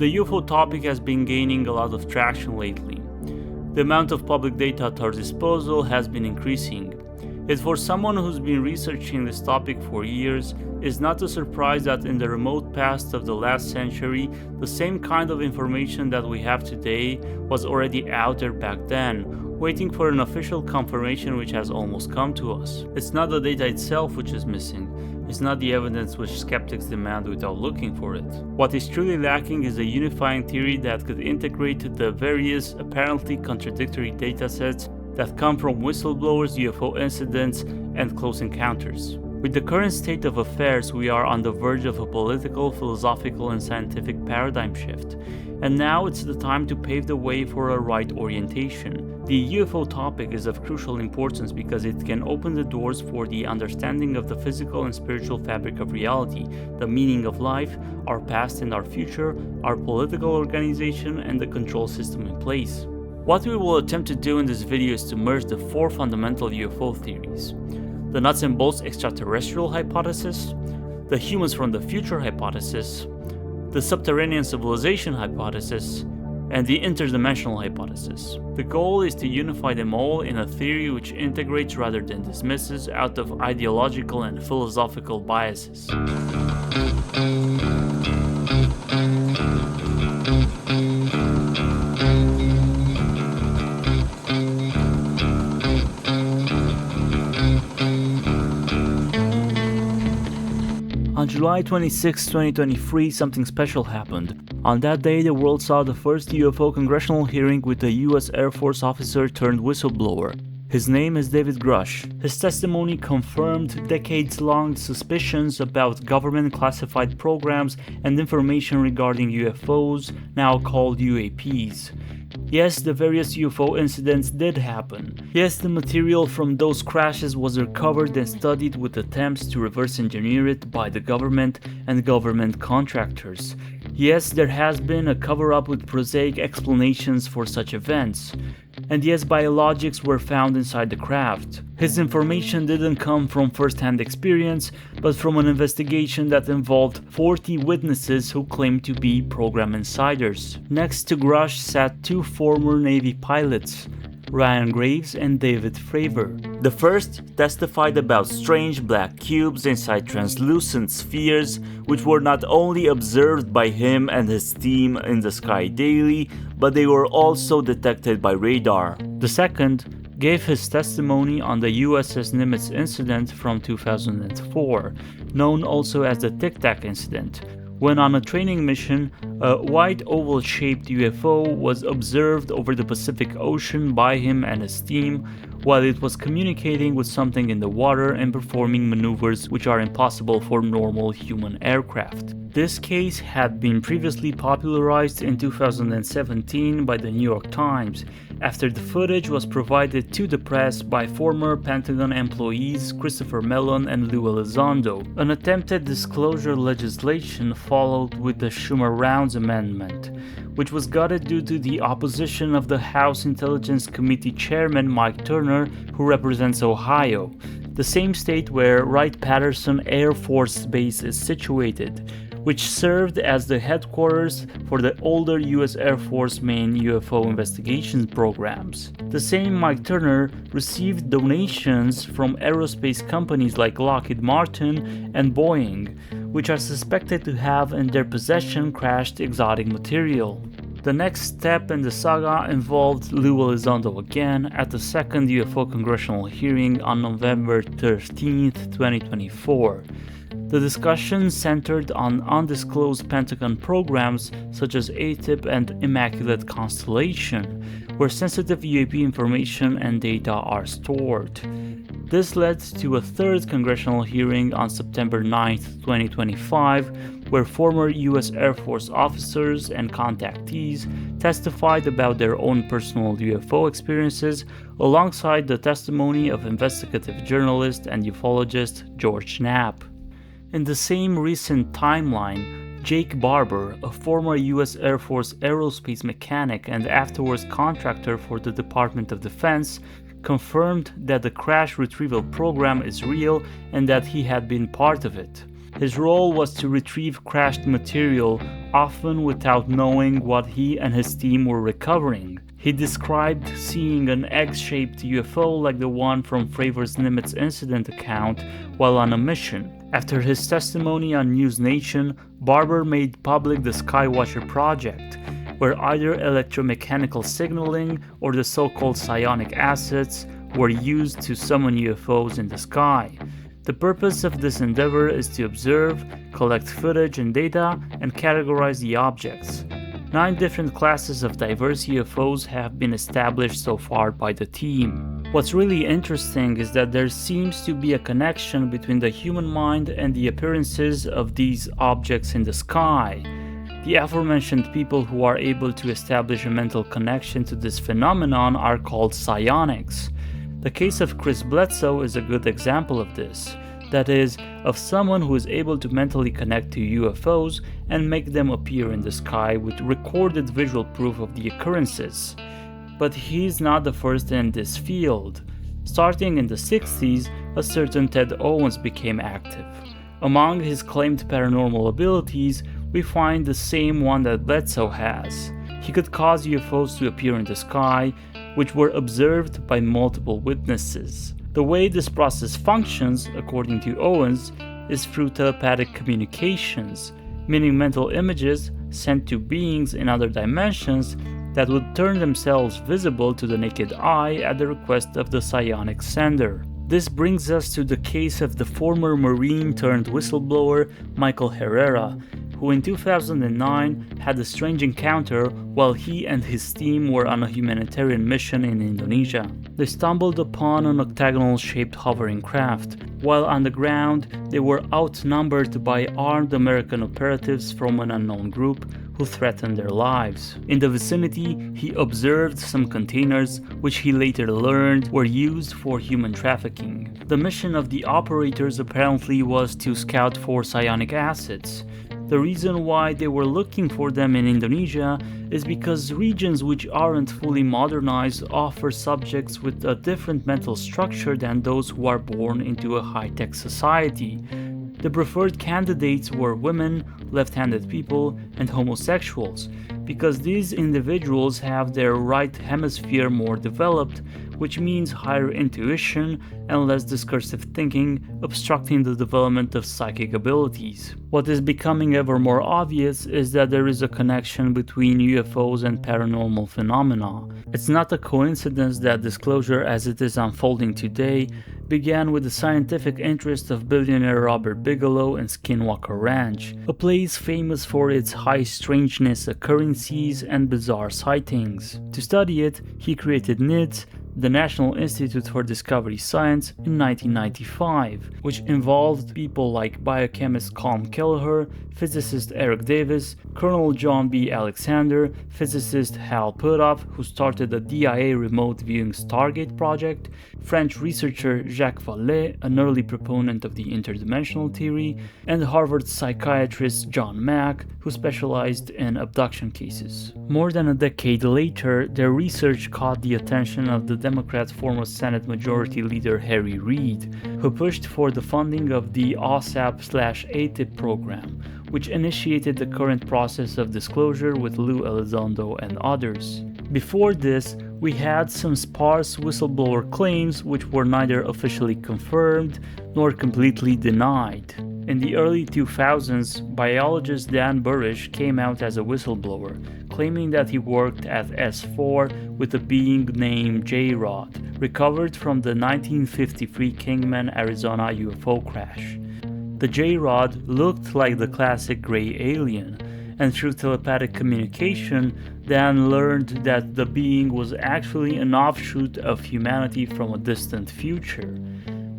The UFO topic has been gaining a lot of traction lately. The amount of public data at our disposal has been increasing. Yet for someone who's been researching this topic for years, it's not a surprise that in the remote past of the last century, the same kind of information that we have today was already out there back then, waiting for an official confirmation which has almost come to us. It's not the data itself which is missing. It's not the evidence which skeptics demand without looking for it. What is truly lacking is a unifying theory that could integrate the various apparently contradictory datasets that come from whistleblowers, UFO incidents, and close encounters. With the current state of affairs, we are on the verge of a political, philosophical, and scientific paradigm shift. And now it's the time to pave the way for a right orientation. The UFO topic is of crucial importance because it can open the doors for the understanding of the physical and spiritual fabric of reality, the meaning of life, our past and our future, our political organization, and the control system in place. What we will attempt to do in this video is to merge the four fundamental UFO theories: the nuts and bolts extraterrestrial hypothesis, the humans from the future hypothesis, the subterranean civilization hypothesis, and the interdimensional hypothesis. The goal is to unify them all in a theory which integrates rather than dismisses out of ideological and philosophical biases. On July 26, 2023, something special happened. On that day, the world saw the first UFO congressional hearing with a US Air Force officer turned whistleblower. His name is David Grush. His testimony confirmed decades-long suspicions about government-classified programs and information regarding UFOs, now called UAPs. Yes, the various UFO incidents did happen. Yes, the material from those crashes was recovered and studied with attempts to reverse engineer it by the government and government contractors. Yes, there has been a cover-up with prosaic explanations for such events. And yes, biologics were found inside the craft. His information didn't come from first-hand experience, but from an investigation that involved 40 witnesses who claimed to be program insiders. Next to Grush sat two former Navy pilots, Ryan Graves and David Fravor. The first testified about strange black cubes inside translucent spheres, which were not only observed by him and his team in the sky daily, but they were also detected by radar. The second gave his testimony on the USS Nimitz incident from 2004, known also as the Tic Tac incident, when on a training mission, a white oval-shaped UFO was observed over the Pacific Ocean by him and his team, while it was communicating with something in the water and performing maneuvers which are impossible for normal human aircraft. This case had been previously popularized in 2017 by the New York Times, after the footage was provided to the press by former Pentagon employees Christopher Mellon and Lou Elizondo. An attempted disclosure legislation followed with the Schumer-Rounds Amendment, which was gutted due to the opposition of the House Intelligence Committee Chairman Mike Turner, who represents Ohio, the same state where Wright-Patterson Air Force Base is situated, which served as the headquarters for the older US Air Force main UFO investigation programs. The same Mike Turner received donations from aerospace companies like Lockheed Martin and Boeing, which are suspected to have in their possession crashed exotic material. The next step in the saga involved Lou Elizondo again at the second UFO congressional hearing on November 13, 2024. The discussion centered on undisclosed Pentagon programs such as ATIP and Immaculate Constellation, where sensitive UAP information and data are stored. This led to a third congressional hearing on September 9, 2025, where former US Air Force officers and contactees testified about their own personal UFO experiences alongside the testimony of investigative journalist and ufologist George Knapp. In the same recent timeline, Jake Barber, a former US Air Force aerospace mechanic and afterwards contractor for the Department of Defense, confirmed that the crash retrieval program is real and that he had been part of it. His role was to retrieve crashed material often without knowing what he and his team were recovering. He described seeing an egg-shaped UFO like the one from Fravor's Nimitz incident account while on a mission. After his testimony on News Nation, Barber made public the Skywatcher project, where either electromechanical signaling or the so-called psionic assets were used to summon UFOs in the sky. The purpose of this endeavor is to observe, collect footage and data, and categorize the objects. 9 different classes of diverse UFOs have been established so far by the team. What's really interesting is that there seems to be a connection between the human mind and the appearances of these objects in the sky. The aforementioned people who are able to establish a mental connection to this phenomenon are called psionics. The case of Chris Bledsoe is a good example of this. That is, of someone who is able to mentally connect to UFOs and make them appear in the sky with recorded visual proof of the occurrences. But he's not the first in this field. Starting in the 60s, a certain Ted Owens became active. Among his claimed paranormal abilities, we find the same one that Bledsoe has. He could cause UFOs to appear in the sky, which were observed by multiple witnesses. The way this process functions, according to Owens, is through telepathic communications, meaning mental images sent to beings in other dimensions that would turn themselves visible to the naked eye at the request of the psionic sender. This brings us to the case of the former Marine turned whistleblower Michael Herrera, who in 2009 had a strange encounter while he and his team were on a humanitarian mission in Indonesia. They stumbled upon an octagonal-shaped hovering craft. While on the ground, they were outnumbered by armed American operatives from an unknown group who threatened their lives. In the vicinity, he observed some containers, which he later learned were used for human trafficking. The mission of the operators apparently was to scout for psionic assets. The reason why they were looking for them in Indonesia is because regions which aren't fully modernized offer subjects with a different mental structure than those who are born into a high-tech society. The preferred candidates were women, left-handed people, and homosexuals, because these individuals have their right hemisphere more developed, which means higher intuition and less discursive thinking, obstructing the development of psychic abilities. What is becoming ever more obvious is that there is a connection between UFOs and paranormal phenomena. It's not a coincidence that disclosure as it is unfolding today began with the scientific interest of billionaire Robert Bigelow and Skinwalker Ranch, a place famous for its high strangeness occurrences and bizarre sightings. To study it, he created NIDS, the National Institute for Discovery Science, in 1995, which involved people like biochemist Colm Kelleher, physicist Eric Davis, Colonel John B. Alexander, physicist Hal Puthoff, who started the DIA remote viewing Stargate project, French researcher Jacques Vallée, an early proponent of the interdimensional theory, and Harvard psychiatrist John Mack, who specialized in abduction cases. More than a decade later, their research caught the attention of the Democrat former Senate Majority Leader Harry Reid, who pushed for the funding of the OSAP/ATIP program, which initiated the current process of disclosure with Lou Elizondo and others. Before this, we had some sparse whistleblower claims which were neither officially confirmed nor completely denied. In the early 2000s, biologist Dan Burish came out as a whistleblower, claiming that he worked at S4 with a being named J-Rod, recovered from the 1953 Kingman, Arizona UFO crash. The J-Rod looked like the classic gray alien, and through telepathic communication, Dan learned that the being was actually an offshoot of humanity from a distant future.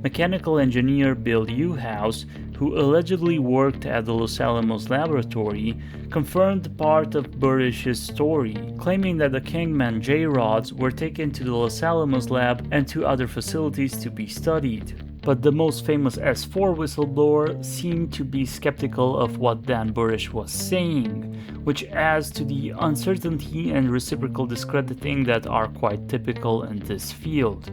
Mechanical engineer Bill Uhouse, who allegedly worked at the Los Alamos laboratory, confirmed part of Burish's story, claiming that the Kingman J-Rods were taken to the Los Alamos lab and to other facilities to be studied. But the most famous S4 whistleblower seemed to be skeptical of what Dan Burish was saying, which adds to the uncertainty and reciprocal discrediting that are quite typical in this field.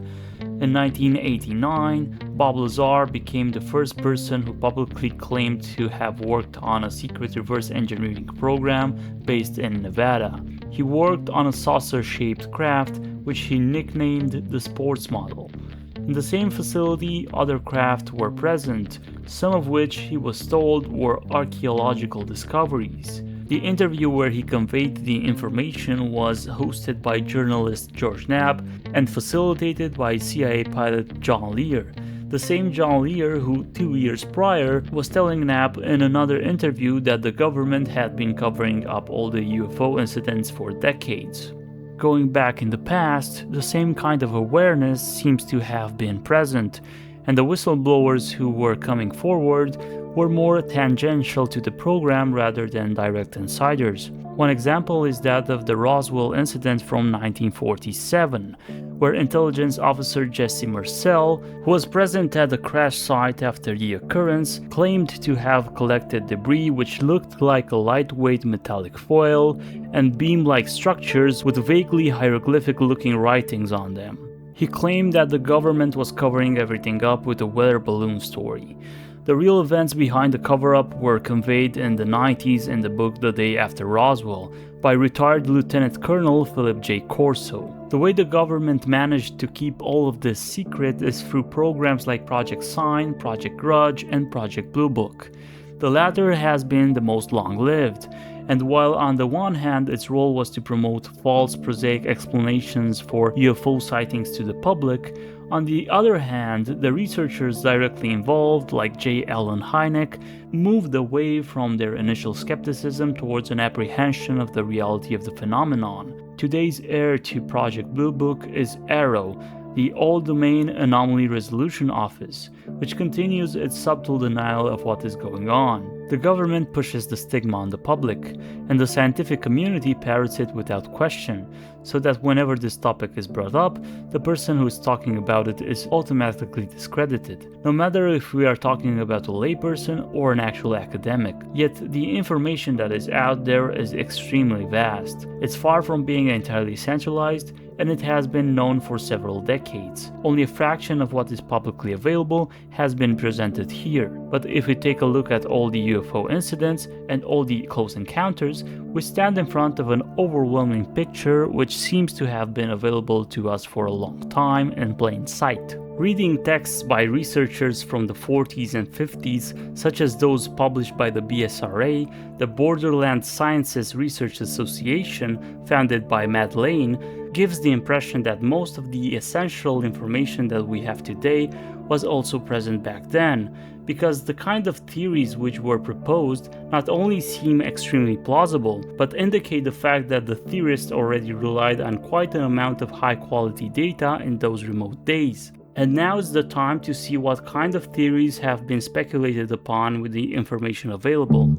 In 1989, Bob Lazar became the first person who publicly claimed to have worked on a secret reverse engineering program based in Nevada. He worked on a saucer-shaped craft, which he nicknamed the Sports Model. In the same facility, other craft were present, some of which he was told were archaeological discoveries. The interview where he conveyed the information was hosted by journalist George Knapp and facilitated by CIA pilot John Lear, the same John Lear who 2 years prior was telling Knapp in another interview that the government had been covering up all the UFO incidents for decades. Going back in the past, the same kind of awareness seems to have been present, and the whistleblowers who were coming forward were more tangential to the program rather than direct insiders. One example is that of the Roswell incident from 1947, where intelligence officer Jesse Marcel, who was present at the crash site after the occurrence, claimed to have collected debris which looked like a lightweight metallic foil and beam-like structures with vaguely hieroglyphic-looking writings on them. He claimed that the government was covering everything up with a weather balloon story. The real events behind the cover-up were conveyed in the 90s in the book The Day After Roswell by retired Lieutenant Colonel Philip J. Corso. The way the government managed to keep all of this secret is through programs like Project Sign, Project Grudge, and Project Blue Book. The latter has been the most long-lived, and while on the one hand its role was to promote false prosaic explanations for UFO sightings to the public, on the other hand, the researchers directly involved, like J. Allen Hynek, moved away from their initial skepticism towards an apprehension of the reality of the phenomenon. Today's heir to Project Blue Book is AARO, the All-Domain Anomaly Resolution Office, which continues its subtle denial of what is going on. The government pushes the stigma on the public, and the scientific community parrots it without question, so that whenever this topic is brought up, the person who is talking about it is automatically discredited, no matter if we are talking about a layperson or an actual academic. Yet the information that is out there is extremely vast. It's far from being entirely centralized, and it has been known for several decades. Only a fraction of what is publicly available has been presented here, but if we take a look at all the UFO incidents and all the close encounters, we stand in front of an overwhelming picture which seems to have been available to us for a long time in plain sight. Reading texts by researchers from the 40s and 50s, such as those published by the BSRA, the Borderland Sciences Research Association, founded by Matt Lane, gives the impression that most of the essential information that we have today was also present back then, because the kind of theories which were proposed not only seem extremely plausible, but indicate the fact that the theorists already relied on quite an amount of high-quality data in those remote days. And now is the time to see what kind of theories have been speculated upon with the information available.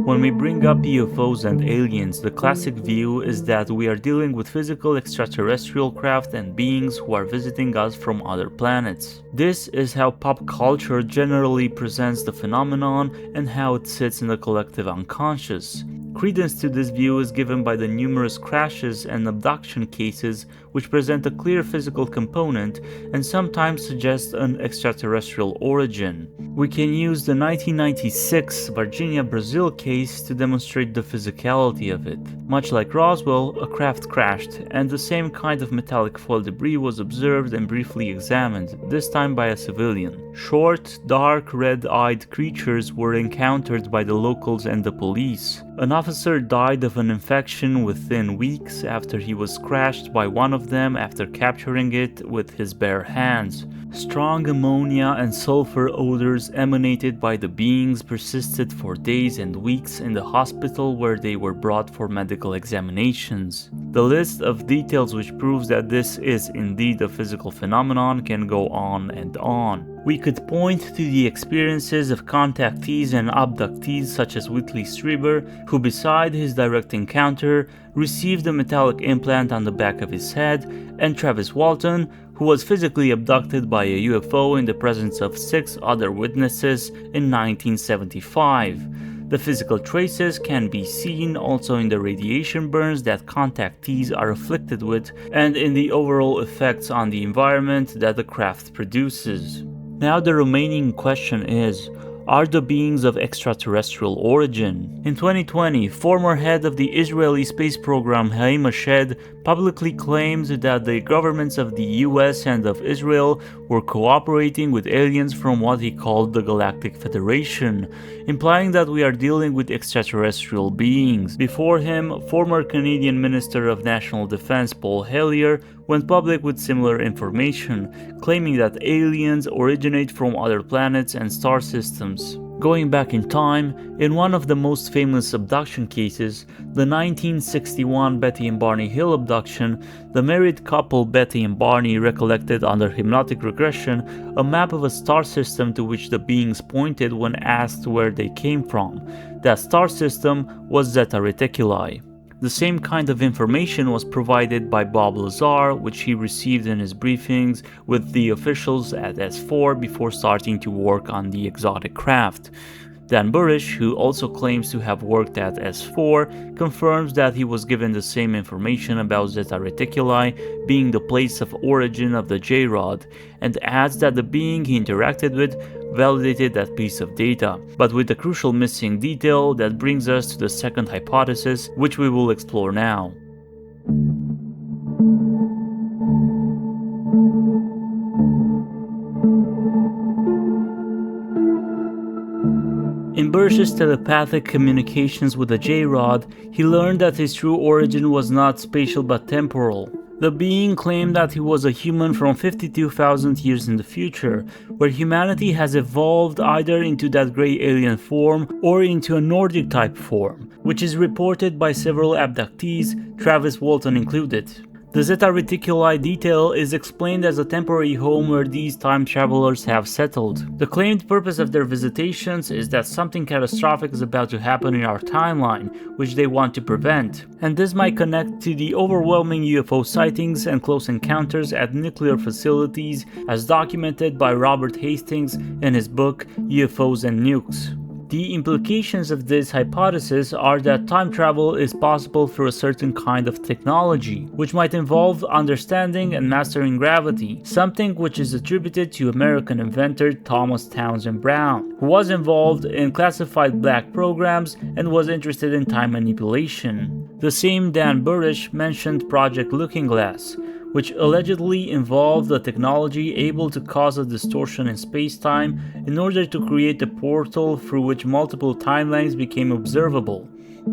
When we bring up UFOs and aliens, the classic view is that we are dealing with physical extraterrestrial craft and beings who are visiting us from other planets. This is how pop culture generally presents the phenomenon and how it sits in the collective unconscious. Credence to this view is given by the numerous crashes and abduction cases which present a clear physical component and sometimes suggest an extraterrestrial origin. We can use the 1996 Virginia, Brazil case to demonstrate the physicality of it. Much like Roswell, a craft crashed, and the same kind of metallic foil debris was observed and briefly examined, this time by a civilian. Short, dark, red-eyed creatures were encountered by the locals and the police. An officer died of an infection within weeks after he was crashed by one of them after capturing it with his bare hands. Strong ammonia and sulfur odors emanated by the beings persisted for days and weeks in the hospital where they were brought for medical examinations. The list of details which proves that this is indeed a physical phenomenon can go on and on. We could point to the experiences of contactees and abductees such as Whitley Strieber, who beside his direct encounter received a metallic implant on the back of his head, and Travis Walton, who was physically abducted by a UFO in the presence of 6 other witnesses in 1975. The physical traces can be seen also in the radiation burns that contactees are afflicted with and in the overall effects on the environment that the craft produces. Now the remaining question is, are the beings of extraterrestrial origin? In 2020, former head of the Israeli space program Haim Ashed publicly claimed that the governments of the US and of Israel were cooperating with aliens from what he called the Galactic Federation, implying that we are dealing with extraterrestrial beings. Before him, former Canadian Minister of National Defense Paul Hellyer went public with similar information, claiming that aliens originate from other planets and star systems. Going back in time, in one of the most famous abduction cases, the 1961 Betty and Barney Hill abduction, the married couple Betty and Barney recollected under hypnotic regression a map of a star system to which the beings pointed when asked where they came from. That star system was Zeta Reticuli. The same kind of information was provided by Bob Lazar, which he received in his briefings with the officials at S4 before starting to work on the exotic craft. Dan Burish, who also claims to have worked at S4, confirms that he was given the same information about Zeta Reticuli being the place of origin of the J-Rod, and adds that the being he interacted with validated that piece of data, but with a crucial missing detail that brings us to the second hypothesis, which we will explore now. In Burish's telepathic communications with the J-Rod, he learned that his true origin was not spatial but temporal. The being claimed that he was a human from 52,000 years in the future, where humanity has evolved either into that grey alien form or into a Nordic type form, which is reported by several abductees, Travis Walton included. The Zeta Reticuli detail is explained as a temporary home where these time travelers have settled. The claimed purpose of their visitations is that something catastrophic is about to happen in our timeline, which they want to prevent, and this might connect to the overwhelming UFO sightings and close encounters at nuclear facilities as documented by Robert Hastings in his book UFOs and Nukes. The implications of this hypothesis are that time travel is possible through a certain kind of technology, which might involve understanding and mastering gravity, something which is attributed to American inventor Thomas Townsend Brown, who was involved in classified black programs and was interested in time manipulation. The same Dan Burish mentioned Project Looking Glass, which allegedly involved a technology able to cause a distortion in space-time in order to create a portal through which multiple timelines became observable.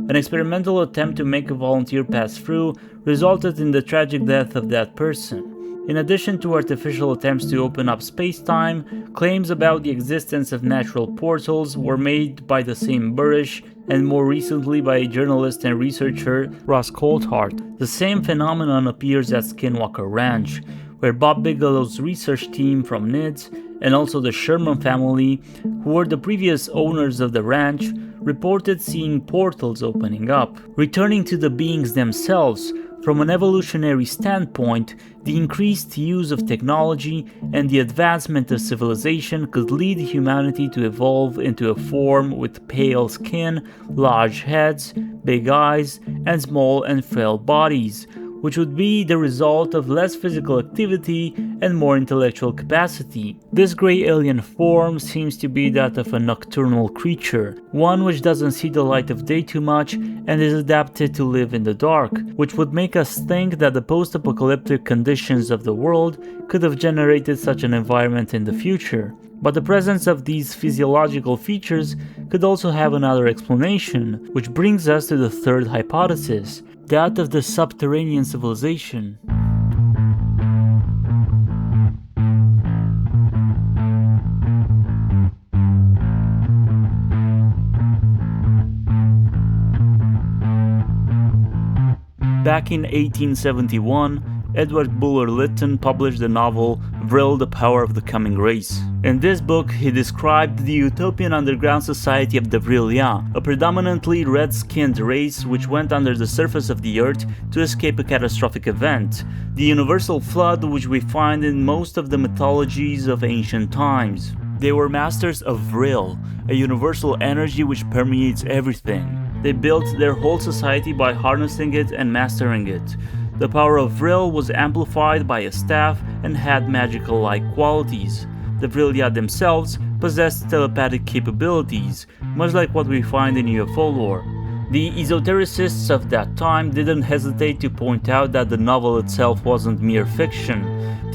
An experimental attempt to make a volunteer pass through resulted in the tragic death of that person. In addition to artificial attempts to open up space-time, claims about the existence of natural portals were made by the same Burish and more recently by journalist and researcher Ross Coulthard. The same phenomenon appears at Skinwalker Ranch, where Bob Bigelow's research team from NIDS and also the Sherman family, who were the previous owners of the ranch, reported seeing portals opening up. Returning to the beings themselves, from an evolutionary standpoint, the increased use of technology and the advancement of civilization could lead humanity to evolve into a form with pale skin, large heads, big eyes, and small and frail bodies, which would be the result of less physical activity and more intellectual capacity. This grey alien form seems to be that of a nocturnal creature, one which doesn't see the light of day too much and is adapted to live in the dark, which would make us think that the post-apocalyptic conditions of the world could have generated such an environment in the future. But the presence of these physiological features could also have another explanation, which brings us to the third hypothesis, that of the subterranean civilization. Back in 1871, Edward Bulwer Lytton published the novel Vril, the Power of the Coming Race. In this book, he described the utopian underground society of the Vrilya, a predominantly red-skinned race which went under the surface of the earth to escape a catastrophic event, the universal flood which we find in most of the mythologies of ancient times. They were masters of Vril, a universal energy which permeates everything. They built their whole society by harnessing it and mastering it. The power of Vril was amplified by a staff and had magical-like qualities. The Vrilya themselves possessed telepathic capabilities, much like what we find in UFO lore. The esotericists of that time didn't hesitate to point out that the novel itself wasn't mere fiction.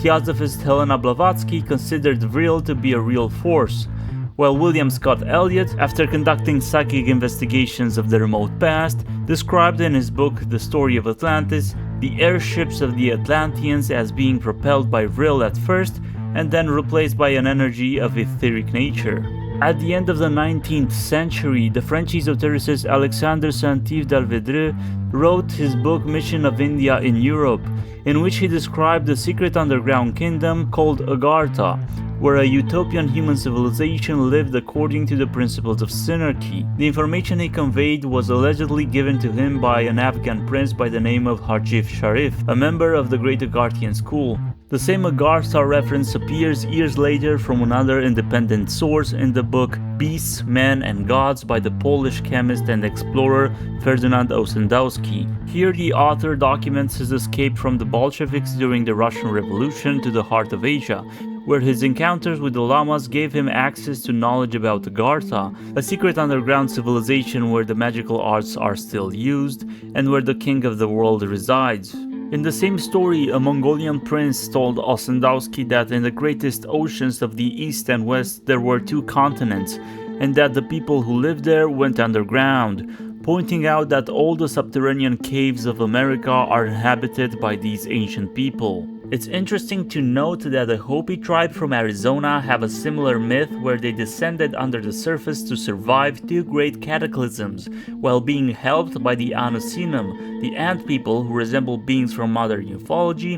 Theosophist Helena Blavatsky considered Vril to be a real force, while William Scott Elliott, after conducting psychic investigations of the remote past, described in his book The Story of Atlantis the airships of the Atlanteans as being propelled by Vril at first and then replaced by an energy of etheric nature. At the end of the 19th century, the French esotericist Alexandre Saint-Yves-d'Alvedreux wrote his book Mission of India in Europe, in which he described the secret underground kingdom called Agartha, where a utopian human civilization lived according to the principles of synarchy. The information he conveyed was allegedly given to him by an Afghan prince by the name of Hajif Sharif, a member of the Great Agarthian School. The same Agartha reference appears years later from another independent source in the book Beasts, Men and Gods by the Polish chemist and explorer Ferdynand Ossendowski. Here the author documents his escape from the Bolsheviks during the Russian Revolution to the heart of Asia, where his encounters with the lamas gave him access to knowledge about Agartha, a secret underground civilization where the magical arts are still used, and where the king of the world resides. In the same story, a Mongolian prince told Ossendowski that in the greatest oceans of the east and west there were two continents, and that the people who lived there went underground, pointing out that all the subterranean caves of America are inhabited by these ancient people. It's interesting to note that the Hopi tribe from Arizona have a similar myth where they descended under the surface to survive two great cataclysms, while being helped by the Anusinum, the ant people who resemble beings from modern ufology,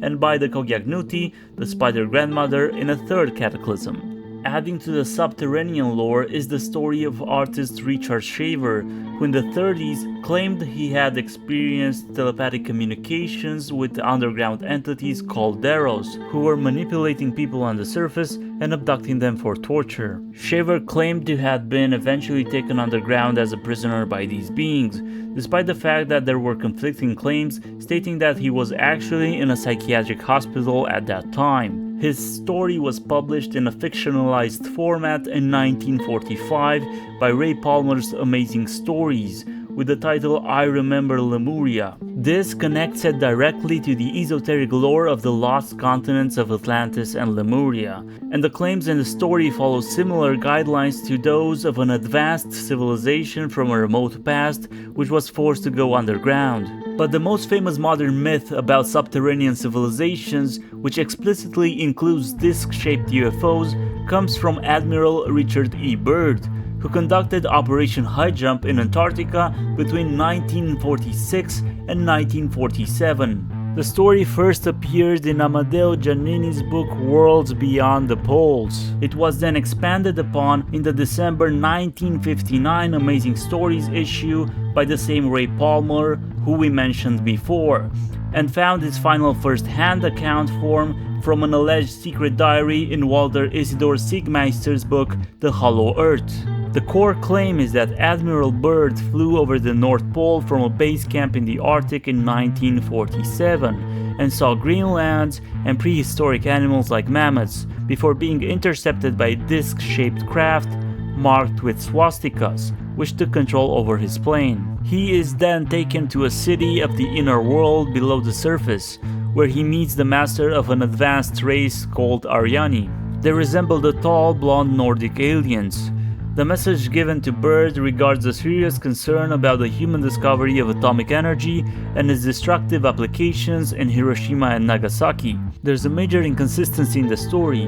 and by the Kogyagnuti, the spider grandmother, in a third cataclysm. Adding to the subterranean lore is the story of artist Richard Shaver, who in the 30s claimed he had experienced telepathic communications with underground entities called Deros, who were manipulating people on the surface and abducting them for torture. Shaver claimed to have been eventually taken underground as a prisoner by these beings, despite the fact that there were conflicting claims stating that he was actually in a psychiatric hospital at that time. His story was published in a fictionalized format in 1945 by Ray Palmer's Amazing Stories, with the title I Remember Lemuria. This connects it directly to the esoteric lore of the lost continents of Atlantis and Lemuria, and the claims in the story follow similar guidelines to those of an advanced civilization from a remote past which was forced to go underground. But the most famous modern myth about subterranean civilizations, which explicitly includes disc-shaped UFOs, comes from Admiral Richard E. Byrd, who conducted Operation High Jump in Antarctica between 1946 and 1947. The story first appeared in Amadeo Giannini's book Worlds Beyond the Poles. It was then expanded upon in the December 1959 Amazing Stories issue by the same Ray Palmer, who we mentioned before, and found its final first-hand account form from an alleged secret diary in Walter Isidor Siegmeister's book The Hollow Earth. The core claim is that Admiral Byrd flew over the North Pole from a base camp in the Arctic in 1947 and saw green lands and prehistoric animals like mammoths before being intercepted by a disc-shaped craft marked with swastikas, which took control over his plane. He is then taken to a city of the inner world below the surface, where he meets the master of an advanced race called Aryani. They resemble the tall, blonde Nordic aliens. The message given to Byrd regards a serious concern about the human discovery of atomic energy and its destructive applications in Hiroshima and Nagasaki. There's a major inconsistency in the story,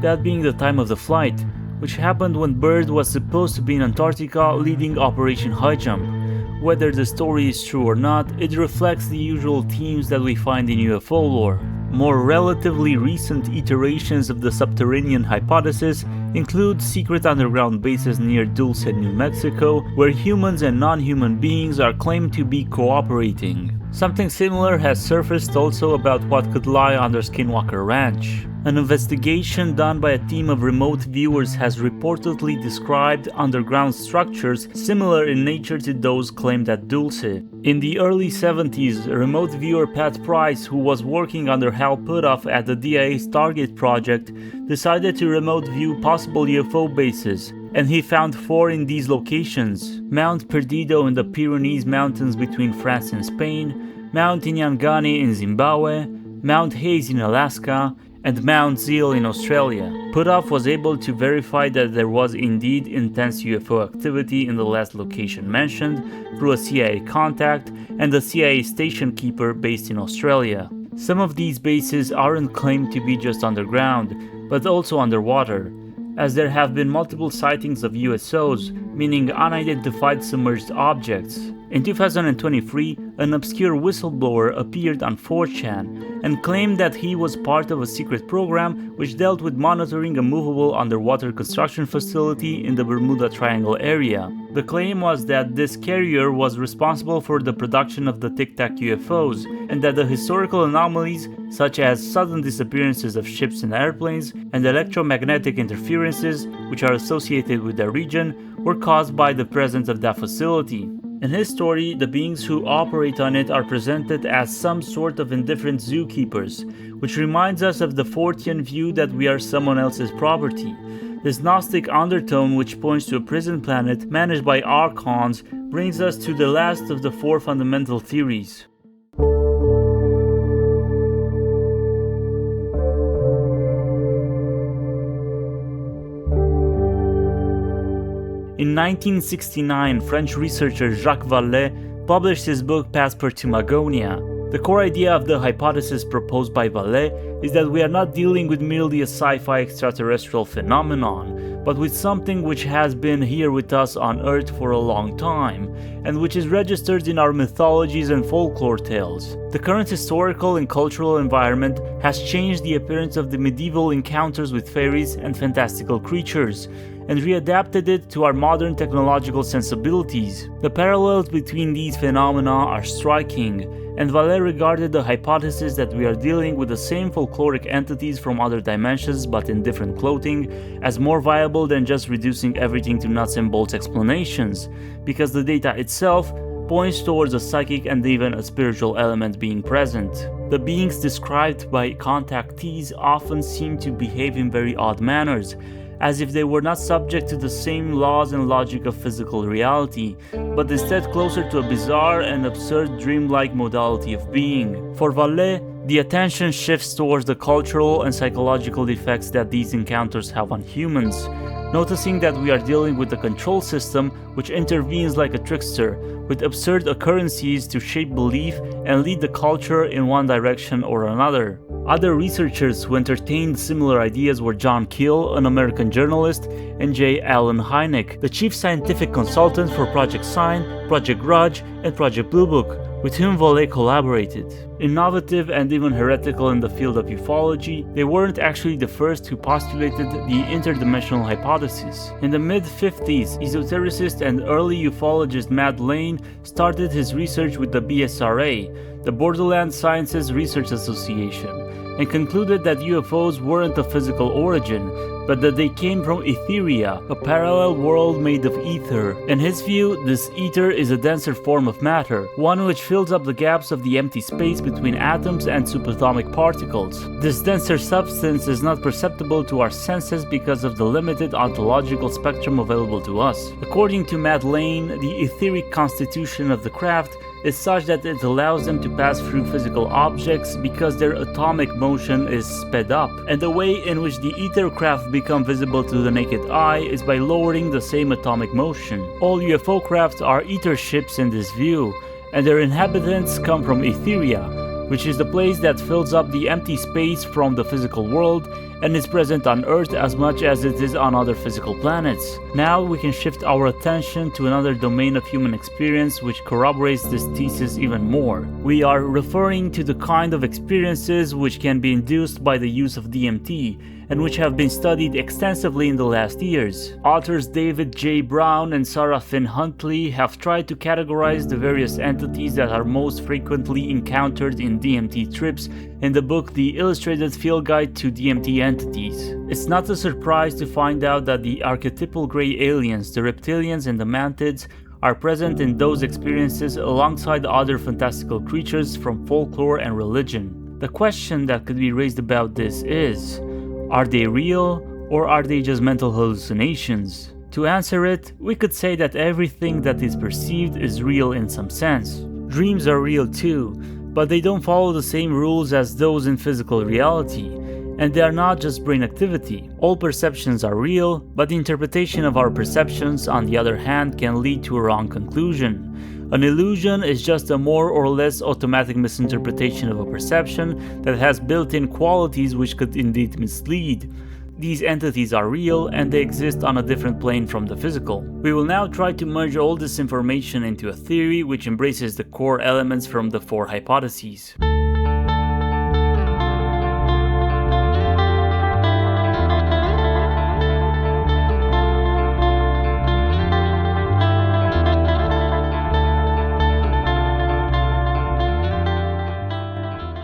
that being the time of the flight, which happened when Byrd was supposed to be in Antarctica leading Operation High Jump, Whether the story is true or not, it reflects the usual themes that we find in UFO lore. More relatively recent iterations of the subterranean hypothesis include secret underground bases near Dulce, New Mexico, where humans and non-human beings are claimed to be cooperating. Something similar has surfaced also about what could lie under Skinwalker Ranch. An investigation done by a team of remote viewers has reportedly described underground structures similar in nature to those claimed at Dulce. In the early 70s, remote viewer Pat Price, who was working under Hal Puthoff at the DIA's Target project, decided to remote view possible UFO bases, and he found 4 in these locations: Mount Perdido in the Pyrenees Mountains between France and Spain, Mount Inyangani in Zimbabwe, Mount Hayes in Alaska, and Mount Zeal in Australia. Puthoff was able to verify that there was indeed intense UFO activity in the last location mentioned through a CIA contact and a CIA station keeper based in Australia. Some of these bases aren't claimed to be just underground, but also underwater, as there have been multiple sightings of USOs, meaning unidentified submerged objects. In 2023, an obscure whistleblower appeared on 4chan and claimed that he was part of a secret program which dealt with monitoring a movable underwater construction facility in the Bermuda Triangle area. The claim was that this carrier was responsible for the production of the Tic Tac UFOs, and that the historical anomalies, such as sudden disappearances of ships and airplanes, and electromagnetic interferences which are associated with the region, were caused by the presence of that facility. In his story, the beings who operate on it are presented as some sort of indifferent zookeepers, which reminds us of the Fortean view that we are someone else's property. This Gnostic undertone, which points to a prison planet managed by archons, brings us to the last of the 4 fundamental theories. In 1969, French researcher Jacques Vallée published his book Passport to Magonia. The core idea of the hypothesis proposed by Vallée is that we are not dealing with merely a sci-fi extraterrestrial phenomenon, but with something which has been here with us on Earth for a long time, and which is registered in our mythologies and folklore tales. The current historical and cultural environment has changed the appearance of the medieval encounters with fairies and fantastical creatures, and readapted it to our modern technological sensibilities. The parallels between these phenomena are striking, and Vallée regarded the hypothesis that we are dealing with the same folkloric entities from other dimensions but in different clothing as more viable than just reducing everything to nuts and bolts explanations, because the data itself points towards a psychic and even a spiritual element being present. The beings described by contactees often seem to behave in very odd manners, as if they were not subject to the same laws and logic of physical reality, but instead closer to a bizarre and absurd dreamlike modality of being. For Vallée, the attention shifts towards the cultural and psychological effects that these encounters have on humans, noticing that we are dealing with a control system which intervenes like a trickster, with absurd occurrences to shape belief and lead the culture in one direction or another. Other researchers who entertained similar ideas were John Keel, an American journalist, and J. Allen Hynek, the chief scientific consultant for Project Sign, Project Grudge, and Project Blue Book, with whom Vallée collaborated. Innovative and even heretical in the field of ufology, they weren't actually the first who postulated the interdimensional hypothesis. In the mid-50s, esotericist and early ufologist Matt Lane started his research with the BSRA, the Borderland Sciences Research Association, and concluded that UFOs weren't of physical origin, but that they came from Etheria, a parallel world made of ether. In his view, this ether is a denser form of matter, one which fills up the gaps of the empty space between atoms and subatomic particles. This denser substance is not perceptible to our senses because of the limited ontological spectrum available to us. According to Matt Lane, the etheric constitution of the craft is such that it allows them to pass through physical objects because their atomic motion is sped up, and the way in which the ether craft become visible to the naked eye is by lowering the same atomic motion. All UFO crafts are ether ships in this view, and their inhabitants come from Etheria, which is the place that fills up the empty space from the physical world and is present on Earth as much as it is on other physical planets. Now we can shift our attention to another domain of human experience which corroborates this thesis even more. We are referring to the kind of experiences which can be induced by the use of DMT, and which have been studied extensively in the last years. Authors David J. Brown and Sarah Finn Huntley have tried to categorize the various entities that are most frequently encountered in DMT trips in the book The Illustrated Field Guide to DMT Entities. It's not a surprise to find out that the archetypal gray aliens, the reptilians and the mantids, are present in those experiences alongside other fantastical creatures from folklore and religion. The question that could be raised about this is, are they real, or are they just mental hallucinations? To answer it, we could say that everything that is perceived is real in some sense. Dreams are real too, but they don't follow the same rules as those in physical reality, and they are not just brain activity. All perceptions are real, but the interpretation of our perceptions, on the other hand, can lead to a wrong conclusion. An illusion is just a more or less automatic misinterpretation of a perception that has built-in qualities which could indeed mislead. These entities are real and they exist on a different plane from the physical. We will now try to merge all this information into a theory which embraces the core elements from the 4 hypotheses.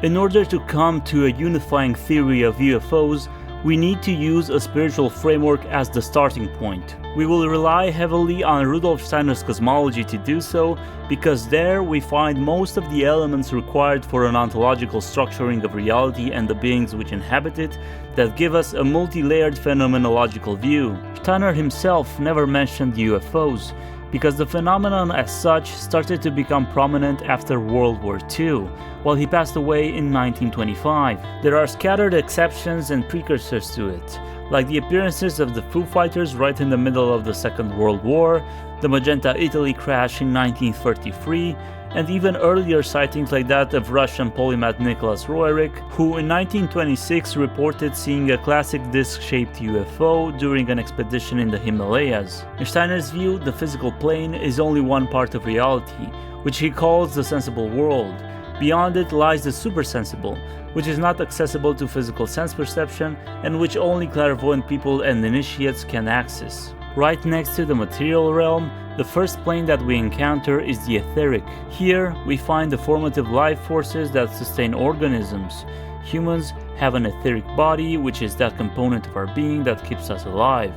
In order to come to a unifying theory of UFOs, we need to use a spiritual framework as the starting point. We will rely heavily on Rudolf Steiner's cosmology to do so, because there we find most of the elements required for an ontological structuring of reality and the beings which inhabit it that give us a multi-layered phenomenological view. Steiner himself never mentioned UFOs, because the phenomenon as such started to become prominent after World War II, while he passed away in 1925. There are scattered exceptions and precursors to it, like the appearances of the Foo Fighters right in the middle of the Second World War, the Magenta Italy crash in 1933, and even earlier sightings like that of Russian polymath Nicholas Roerich, who in 1926 reported seeing a classic disc-shaped UFO during an expedition in the Himalayas. In Steiner's view, the physical plane is only one part of reality, which he calls the sensible world. Beyond it lies the supersensible, which is not accessible to physical sense perception and which only clairvoyant people and initiates can access. Right next to the material realm, the first plane that we encounter is the etheric. Here, we find the formative life forces that sustain organisms. Humans have an etheric body, which is that component of our being that keeps us alive.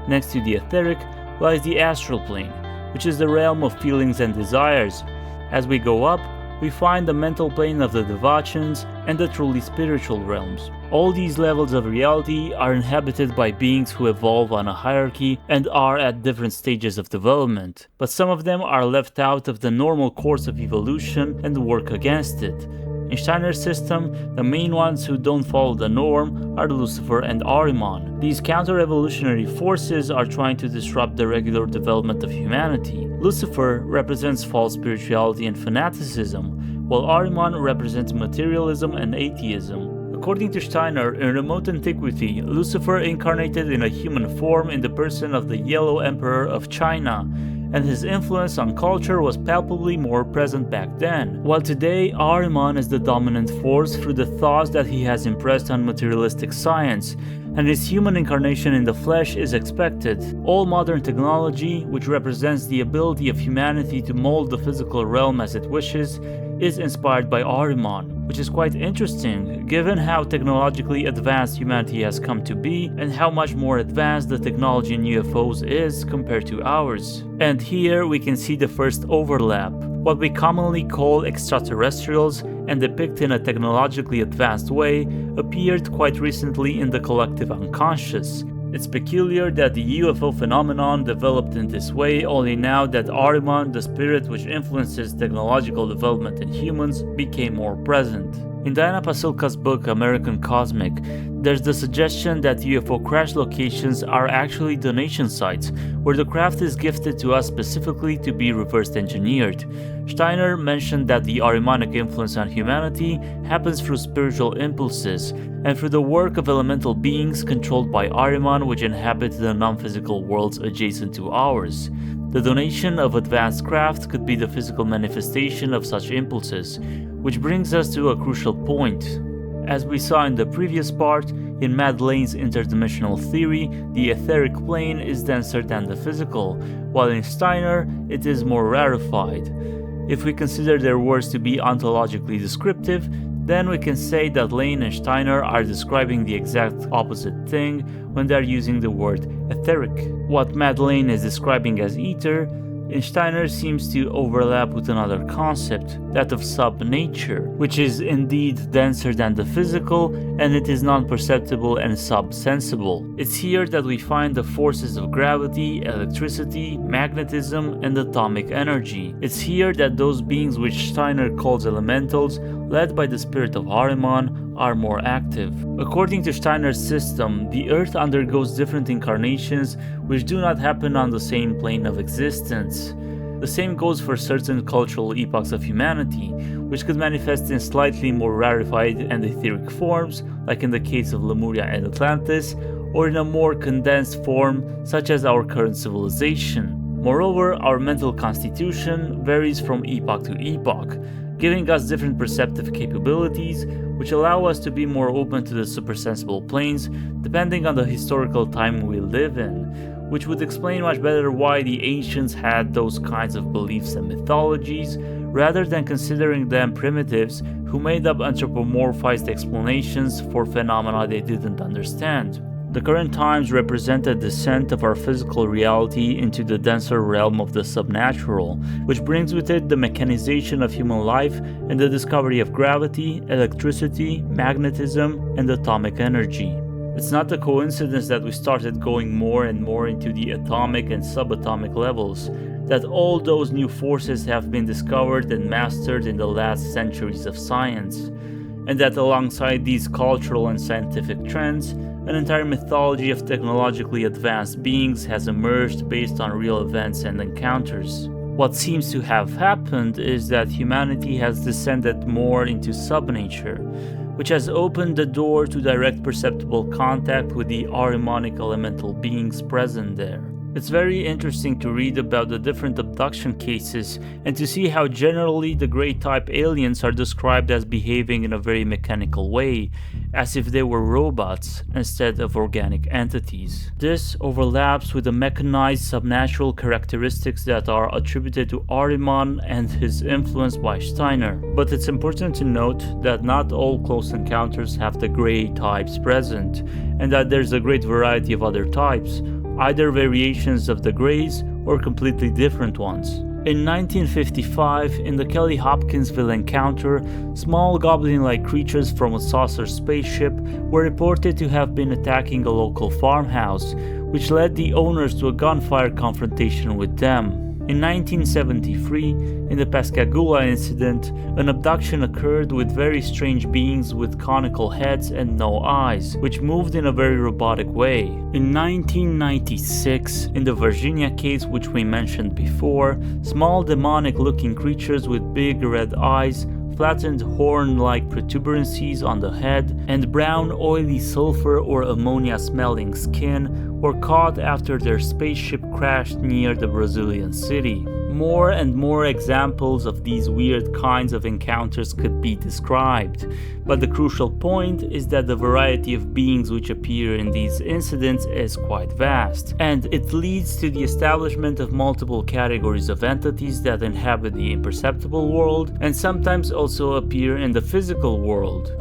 Next to the etheric lies the astral plane, which is the realm of feelings and desires. As we go up, we find the mental plane of the Devachans and the truly spiritual realms. All these levels of reality are inhabited by beings who evolve on a hierarchy and are at different stages of development, but some of them are left out of the normal course of evolution and work against it. In Steiner's system, the main ones who don't follow the norm are Lucifer and Ahriman. These counter-evolutionary forces are trying to disrupt the regular development of humanity. Lucifer represents false spirituality and fanaticism, while Ahriman represents materialism and atheism. According to Steiner, in remote antiquity, Lucifer incarnated in a human form in the person of the Yellow Emperor of China, and his influence on culture was palpably more present back then, while today Ahriman is the dominant force through the thoughts that he has impressed on materialistic science, and his human incarnation in the flesh is expected. All modern technology, which represents the ability of humanity to mold the physical realm as it wishes, is inspired by Ahriman, which is quite interesting given how technologically advanced humanity has come to be and how much more advanced the technology in UFOs is compared to ours. And here we can see the first overlap. What we commonly call extraterrestrials and depict in a technologically advanced way appeared quite recently in the collective unconscious. It's peculiar that the UFO phenomenon developed in this way only now that Ahriman, the spirit which influences technological development in humans, became more present. In Diana Pasulka's book American Cosmic, there's the suggestion that UFO crash locations are actually donation sites, where the craft is gifted to us specifically to be reverse engineered. Steiner mentioned that the Ahrimanic influence on humanity happens through spiritual impulses, and through the work of elemental beings controlled by Ahriman which inhabit the non-physical worlds adjacent to ours. The donation of advanced craft could be the physical manifestation of such impulses, which brings us to a crucial point. As we saw in the previous part, in Madeleine's interdimensional theory, the etheric plane is denser than the physical, while in Steiner, it is more rarefied. If we consider their words to be ontologically descriptive, then we can say that Lane and Steiner are describing the exact opposite thing when they are using the word etheric. What Madeleine is describing as ether, in Steiner seems to overlap with another concept, that of subnature, which is indeed denser than the physical, and it is non-perceptible and subsensible. It's here that we find the forces of gravity, electricity, magnetism, and atomic energy. It's here that those beings which Steiner calls elementals, led by the spirit of Ahriman, are more active. According to Steiner's system, the Earth undergoes different incarnations which do not happen on the same plane of existence. The same goes for certain cultural epochs of humanity, which could manifest in slightly more rarefied and etheric forms, like in the case of Lemuria and Atlantis, or in a more condensed form, such as our current civilization. Moreover, our mental constitution varies from epoch to epoch, giving us different perceptive capabilities, which allow us to be more open to the supersensible planes depending on the historical time we live in, which would explain much better why the ancients had those kinds of beliefs and mythologies, rather than considering them primitives who made up anthropomorphized explanations for phenomena they didn't understand. The current times represent a descent of our physical reality into the denser realm of the subnatural, which brings with it the mechanization of human life and the discovery of gravity, electricity, magnetism, and atomic energy. It's not a coincidence that we started going more and more into the atomic and subatomic levels, that all those new forces have been discovered and mastered in the last centuries of science, and that alongside these cultural and scientific trends, an entire mythology of technologically advanced beings has emerged based on real events and encounters. What seems to have happened is that humanity has descended more into subnature, which has opened the door to direct perceptible contact with the Ahrimanic elemental beings present there. It's very interesting to read about the different abduction cases and to see how generally the Grey type aliens are described as behaving in a very mechanical way, as if they were robots instead of organic entities. This overlaps with the mechanized subnatural characteristics that are attributed to Ahriman and his influence by Steiner. But it's important to note that not all close encounters have the Grey types present, and that there's a great variety of other types, either variations of the Greys or completely different ones. In 1955, in the Kelly Hopkinsville encounter, small goblin-like creatures from a saucer spaceship were reported to have been attacking a local farmhouse, which led the owners to a gunfire confrontation with them. In 1973, in the Pascagoula incident, an abduction occurred with very strange beings with conical heads and no eyes, which moved in a very robotic way. In 1996, in the Virginia case which we mentioned before, small demonic-looking creatures with big red eyes, flattened horn-like protuberances on the head, and brown oily sulfur or ammonia-smelling skin were caught after their spaceship crashed near the Brazilian city. More and more examples of these weird kinds of encounters could be described, but the crucial point is that the variety of beings which appear in these incidents is quite vast, and it leads to the establishment of multiple categories of entities that inhabit the imperceptible world and sometimes also appear in the physical world.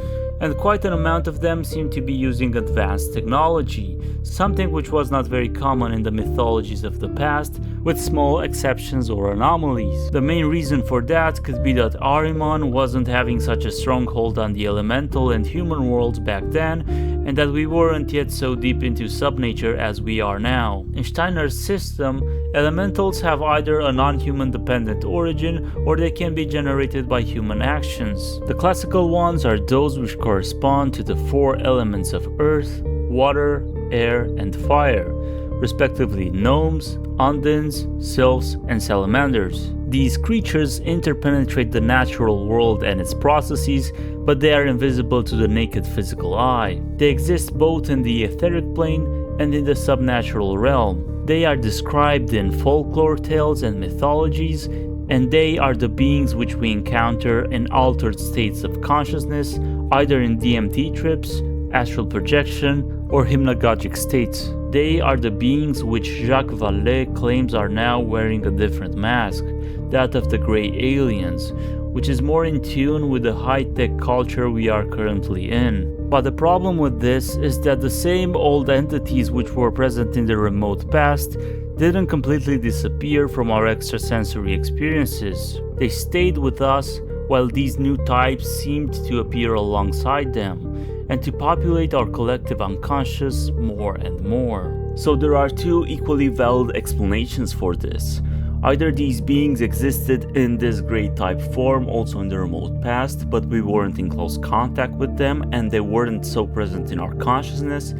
And quite an amount of them seem to be using advanced technology, something which was not very common in the mythologies of the past, with small exceptions or anomalies. The main reason for that could be that Ahriman wasn't having such a stronghold on the elemental and human worlds back then, and that we weren't yet so deep into subnature as we are now. In Steiner's system, elementals have either a non-human dependent origin or they can be generated by human actions. The classical ones are those which correspond to the four elements of earth, water, air, and fire, respectively gnomes, undines, sylphs, and salamanders. These creatures interpenetrate the natural world and its processes, but they are invisible to the naked physical eye. They exist both in the etheric plane and in the subnatural realm. They are described in folklore tales and mythologies, and they are the beings which we encounter in altered states of consciousness, either in DMT trips, astral projection, or hypnagogic states. They are the beings which Jacques Vallée claims are now wearing a different mask, that of the grey aliens, which is more in tune with the high-tech culture we are currently in. But the problem with this is that the same old entities which were present in the remote past didn't completely disappear from our extrasensory experiences. They stayed with us while these new types seemed to appear alongside them and to populate our collective unconscious more and more. So there are two equally valid explanations for this. Either these beings existed in this grey type form also in the remote past, but we weren't in close contact with them and they weren't so present in our consciousness,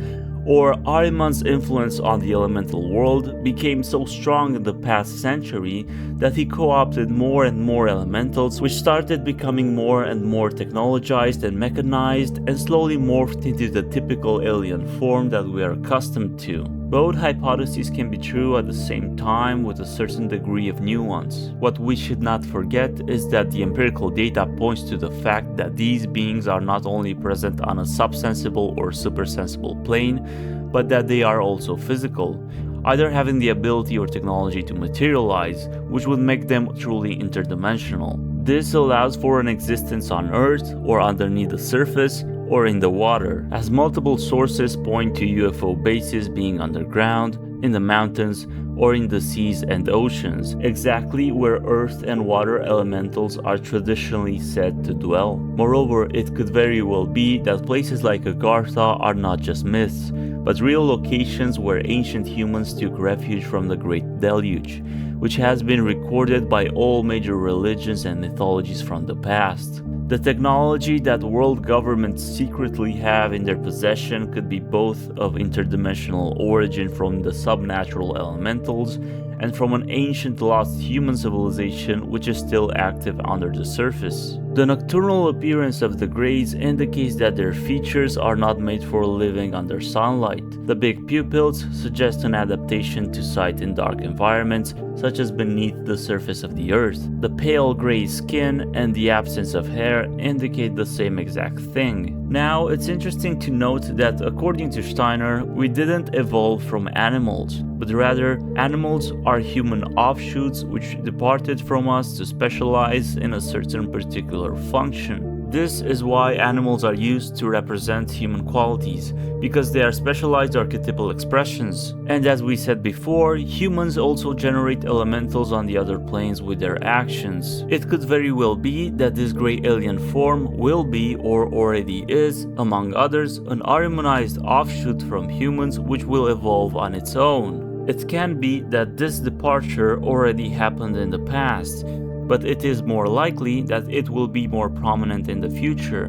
or Ahriman's influence on the elemental world became so strong in the past century that he co-opted more and more elementals, which started becoming more and more technologized and mechanized and slowly morphed into the typical alien form that we are accustomed to. Both hypotheses can be true at the same time with a certain degree of nuance. What we should not forget is that the empirical data points to the fact that these beings are not only present on a subsensible or supersensible plane, but that they are also physical, either having the ability or technology to materialize, which would make them truly interdimensional. This allows for an existence on Earth or underneath the surface or in the water, as multiple sources point to UFO bases being underground, in the mountains, or in the seas and oceans, exactly where earth and water elementals are traditionally said to dwell. Moreover, it could very well be that places like Agartha are not just myths, but real locations where ancient humans took refuge from the Great Deluge, which has been recorded by all major religions and mythologies from the past. The technology that world governments secretly have in their possession could be both of interdimensional origin from the subnatural elementals and from an ancient lost human civilization which is still active under the surface. The nocturnal appearance of the Greys indicates that their features are not made for living under sunlight. The big pupils suggest an adaptation to sight in dark environments, such as beneath the surface of the earth. The pale gray skin and the absence of hair indicate the same exact thing. Now, it's interesting to note that according to Steiner, we didn't evolve from animals, but rather animals are human offshoots which departed from us to specialize in a certain particular function. This is why animals are used to represent human qualities, because they are specialized archetypal expressions. And as we said before, humans also generate elementals on the other planes with their actions. It could very well be that this grey alien form will be, or already is, among others, an Ahrimanized offshoot from humans which will evolve on its own. It can be that this departure already happened in the past, but it is more likely that it will be more prominent in the future,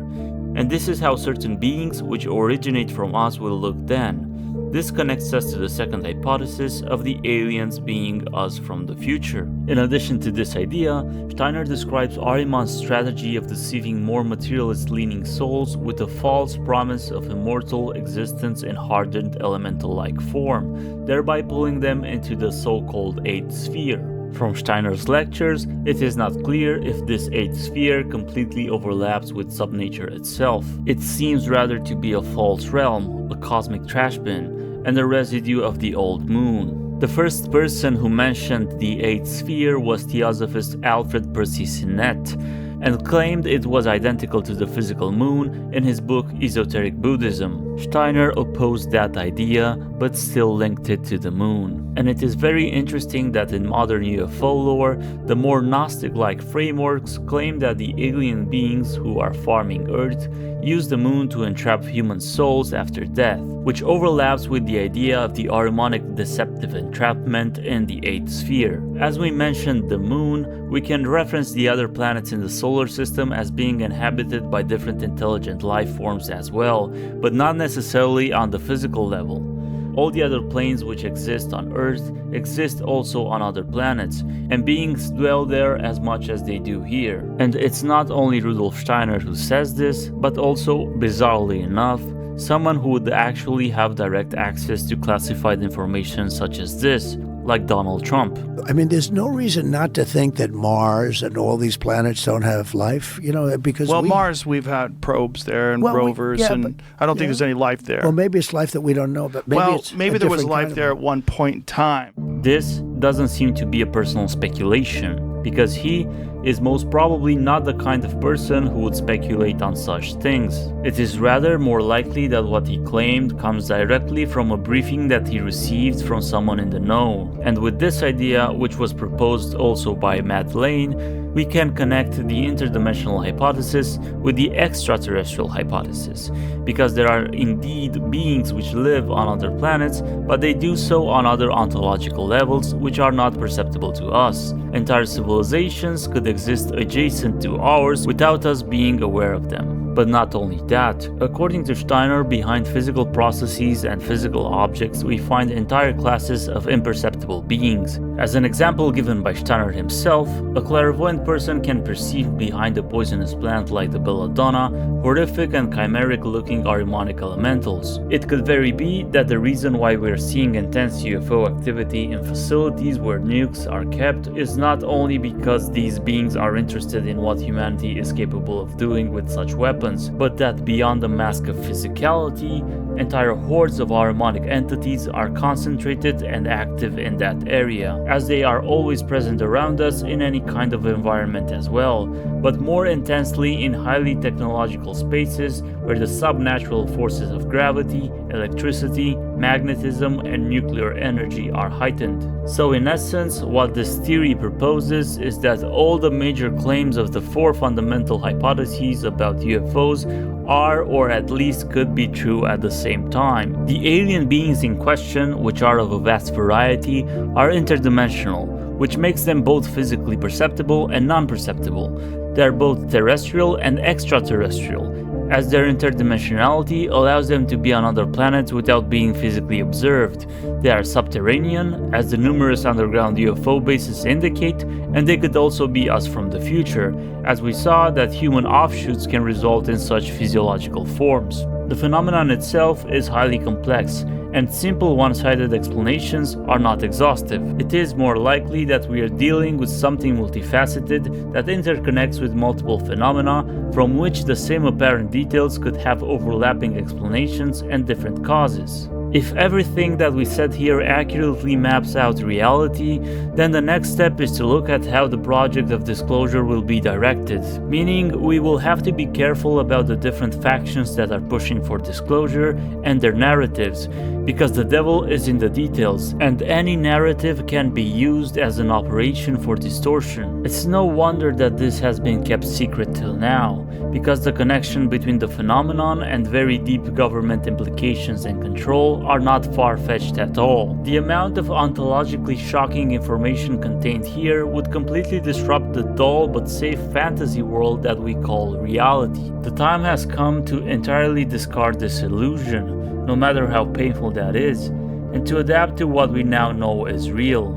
and this is how certain beings which originate from us will look then. This connects us to the second hypothesis of the aliens being us from the future. In addition to this idea, Steiner describes Ahriman's strategy of deceiving more materialist-leaning souls with a false promise of immortal existence in hardened elemental-like form, thereby pulling them into the so-called eighth sphere. From Steiner's lectures, it is not clear if this eighth sphere completely overlaps with subnature itself. It seems rather to be a false realm, a cosmic trash bin, and a residue of the old moon. The first person who mentioned the eighth sphere was Theosophist Alfred Percy Sinnett, and claimed it was identical to the physical moon in his book Esoteric Buddhism. Steiner opposed that idea, but still linked it to the moon. And it is very interesting that in modern UFO lore, the more Gnostic-like frameworks claim that the alien beings who are farming Earth use the moon to entrap human souls after death, which overlaps with the idea of the Ahrimanic deceptive entrapment in the 8th sphere. As we mentioned the moon, we can reference the other planets in the solar system as being inhabited by different intelligent life forms as well, but not necessarily on the physical level. All the other planes which exist on Earth exist also on other planets, and beings dwell there as much as they do here. And it's not only Rudolf Steiner who says this, but also, bizarrely enough, someone who would actually have direct access to classified information such as this, like Donald Trump. I mean, there's no reason not to think that Mars and all these planets don't have life, because Mars, we've had probes there and rovers, and I don't think there's any life there. Well, maybe it's life that we don't know, but maybe there was life there at one point in time. This doesn't seem to be a personal speculation, because he is most probably not the kind of person who would speculate on such things. It is rather more likely that what he claimed comes directly from a briefing that he received from someone in the know. And with this idea, which was proposed also by Matt Lane, we can connect the interdimensional hypothesis with the extraterrestrial hypothesis, because there are indeed beings which live on other planets, but they do so on other ontological levels which are not perceptible to us. Entire civilizations could exist adjacent to ours without us being aware of them. But not only that, according to Steiner, behind physical processes and physical objects we find entire classes of imperceptible beings. As an example given by Steiner himself, a clairvoyant person can perceive behind a poisonous plant like the belladonna horrific and chimeric looking Ahrimanic elementals. It could very be that the reason why we're seeing intense UFO activity in facilities where nukes are kept is not only because these beings are interested in what humanity is capable of doing with such weapons, but that beyond the mask of physicality, entire hordes of Ahrimanic entities are concentrated and active in that area, as they are always present around us in any kind of environment as well, but more intensely in highly technological spaces where the subnatural forces of gravity, electricity, magnetism, and nuclear energy are heightened. So in essence, what this theory proposes is that all the major claims of the four fundamental hypotheses about UFOs are, or at least could be, true at the same time. The alien beings in question, which are of a vast variety, are interdimensional, which makes them both physically perceptible and non-perceptible. They are both terrestrial and extraterrestrial, as their interdimensionality allows them to be on other planets without being physically observed. They are subterranean, as the numerous underground UFO bases indicate, and they could also be us from the future, as we saw that human offshoots can result in such physiological forms. The phenomenon itself is highly complex, and simple one-sided explanations are not exhaustive. It is more likely that we are dealing with something multifaceted that interconnects with multiple phenomena, from which the same apparent details could have overlapping explanations and different causes. If everything that we said here accurately maps out reality, then the next step is to look at how the project of disclosure will be directed, meaning we will have to be careful about the different factions that are pushing for disclosure and their narratives, because the devil is in the details, and any narrative can be used as an operation for distortion. It's no wonder that this has been kept secret till now, because the connection between the phenomenon and very deep government implications and control are not far-fetched at all. The amount of ontologically shocking information contained here would completely disrupt the dull but safe fantasy world that we call reality. The time has come to entirely discard this illusion, no matter how painful that is, and to adapt to what we now know is real.